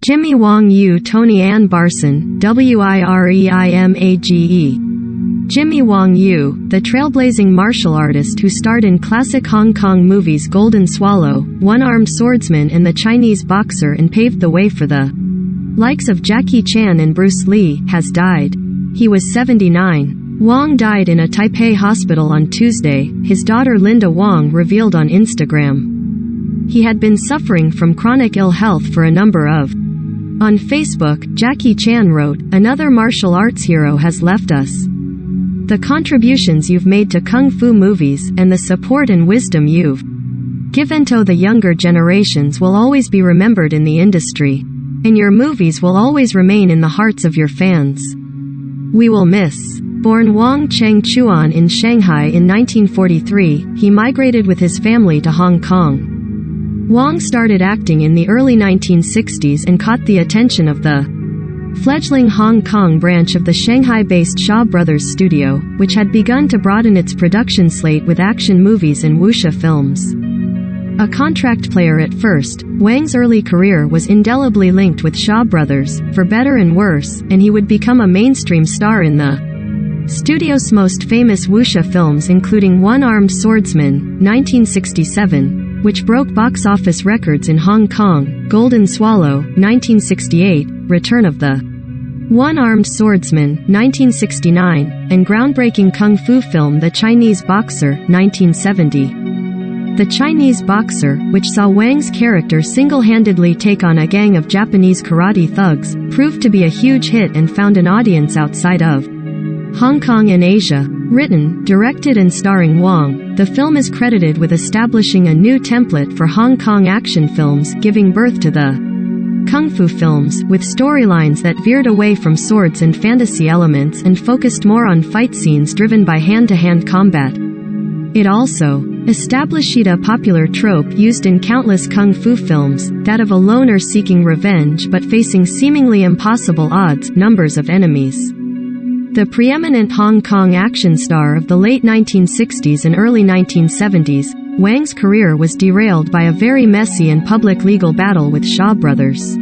Jimmy Wang Yu Tony Ann Barson, Wireimage. Jimmy Wang Yu, the trailblazing martial artist who starred in classic Hong Kong movies Golden Swallow, One-Armed Swordsman and The Chinese Boxer and paved the way for the likes of Jackie Chan and Bruce Lee, has died. He was 79. Wang died in a Taipei hospital on Tuesday, his daughter Linda Wang revealed on Instagram. He had been suffering from chronic ill health for a number of. On Facebook, Jackie Chan wrote, "Another martial arts hero has left us. The contributions you've made to kung fu movies, and the support and wisdom you've given to the younger generations will always be remembered in the industry. And your movies will always remain in the hearts of your fans. We will miss." Born Wang Cheng Chuan in Shanghai in 1943, he migrated with his family to Hong Kong. Wang started acting in the early 1960s and caught the attention of the fledgling Hong Kong branch of the Shanghai-based Shaw Brothers studio, which had begun to broaden its production slate with action movies and wuxia films. A contract player at first, Wang's early career was indelibly linked with Shaw Brothers, for better and worse, and he would become a mainstream star in the studio's most famous wuxia films, including One-Armed Swordsman, 1967, which broke box office records in Hong Kong, Golden Swallow, 1968, Return of the One-Armed Swordsman, 1969, and groundbreaking kung fu film The Chinese Boxer, 1970. The Chinese Boxer, which saw Wang's character single-handedly take on a gang of Japanese karate thugs, proved to be a huge hit and found an audience outside of Hong Kong and Asia. Written, directed and starring Wang, the film is credited with establishing a new template for Hong Kong action films, giving birth to the kung fu films, with storylines that veered away from swords and fantasy elements and focused more on fight scenes driven by hand-to-hand combat. It also established a popular trope used in countless kung fu films, that of a loner seeking revenge but facing seemingly impossible odds, numbers of enemies. The preeminent Hong Kong action star of the late 1960s and early 1970s, Wang's career was derailed by a very messy and public legal battle with Shaw Brothers.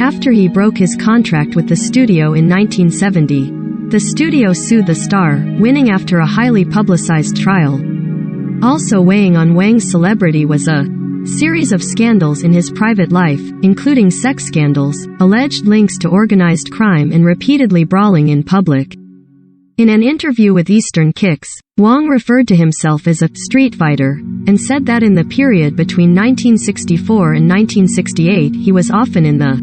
After he broke his contract with the studio in 1970, the studio sued the star, winning after a highly publicized trial. Also weighing on Wang's celebrity was a series of scandals in his private life, including sex scandals, alleged links to organized crime and repeatedly brawling in public. In an interview with Eastern Kicks, Wang referred to himself as a street fighter, and said that in the period between 1964 and 1968 he was often in the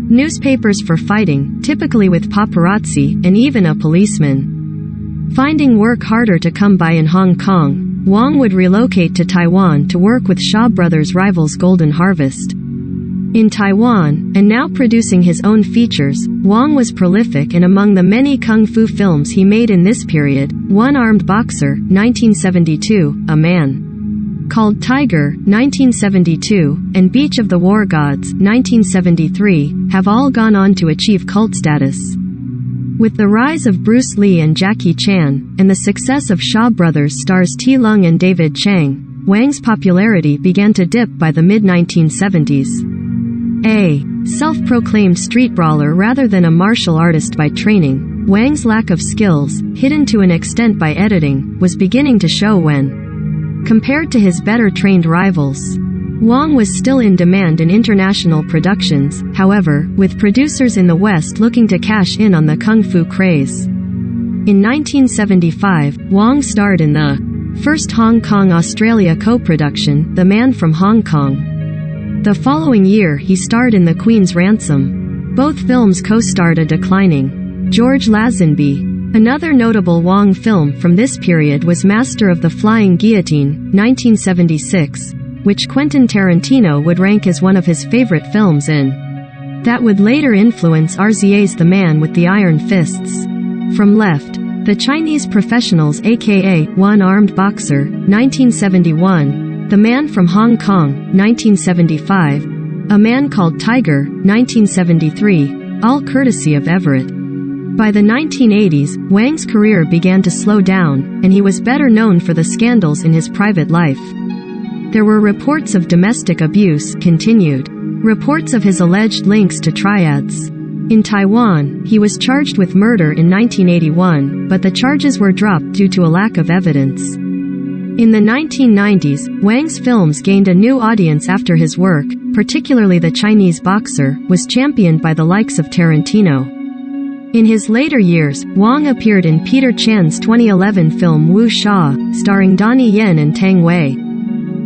newspapers for fighting, typically with paparazzi, and even a policeman. Finding work harder to come by in Hong Kong, Wang would relocate to Taiwan to work with Shaw Brothers' rivals Golden Harvest. In Taiwan, and now producing his own features, Wang was prolific, and among the many kung fu films he made in this period, One-Armed Boxer, 1972, A Man Called Tiger, 1972, and Beach of the War Gods, 1973, have all gone on to achieve cult status. With the rise of Bruce Lee and Jackie Chan, and the success of Shaw Brothers stars T. Lung and David Chang, Wang's popularity began to dip by the mid-1970s. A self-proclaimed street brawler rather than a martial artist by training, Wang's lack of skills, hidden to an extent by editing, was beginning to show when compared to his better-trained rivals. Wang was still in demand in international productions, however, with producers in the West looking to cash in on the kung fu craze. In 1975, Wang starred in the first Hong Kong-Australia co-production, The Man from Hong Kong. The following year he starred in The Queen's Ransom. Both films co-starred a declining George Lazenby. Another notable Wang film from this period was Master of the Flying Guillotine, 1976, which Quentin Tarantino would rank as one of his favorite films in. That would later influence RZA's The Man with the Iron Fists. From Left, The Chinese Professionals aka One-Armed Boxer, 1971, The Man from Hong Kong, 1975, A Man Called Tiger, 1973, all courtesy of Everett. By the 1980s, Wang's career began to slow down, and he was better known for the scandals in his private life. There were reports of domestic abuse, continued reports of his alleged links to triads. In Taiwan, he was charged with murder in 1981, but the charges were dropped due to a lack of evidence. In the 1990s, Wang's films gained a new audience after his work, particularly The Chinese Boxer, was championed by the likes of Tarantino. In his later years, Wang appeared in Peter Chan's 2011 film Wu Sha, starring Donnie Yen and Tang Wei.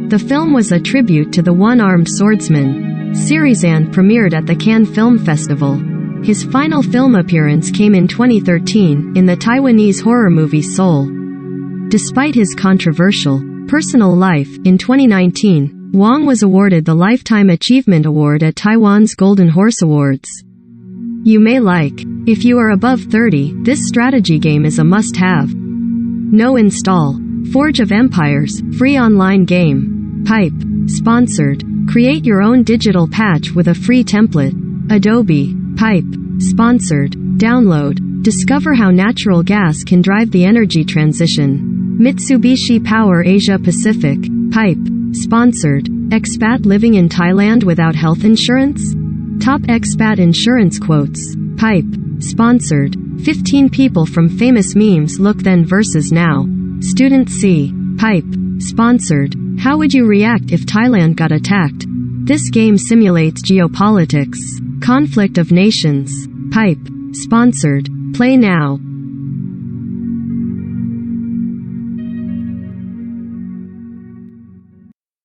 The film was a tribute to the one-armed swordsman series and premiered at the Cannes Film Festival. His final film appearance came in 2013, in the Taiwanese horror movie Soul. Despite his controversial personal life, in 2019, Wang was awarded the Lifetime Achievement Award at Taiwan's Golden Horse Awards. You may like. If you are above 30, this strategy game is a must-have. No install. Forge of Empires, free online game. Pipe. Sponsored. Create your own digital patch with a free template. Adobe. Pipe. Sponsored. Download. Discover how natural gas can drive the energy transition. Mitsubishi Power Asia Pacific. Pipe. Sponsored. Expat living in Thailand without health insurance? Top expat insurance quotes. Pipe. Sponsored. 15 people from famous memes look then versus now. Student C. Pipe. Sponsored. How would you react if Thailand got attacked? This game simulates geopolitics. Conflict of nations. Pipe. Sponsored. Play now.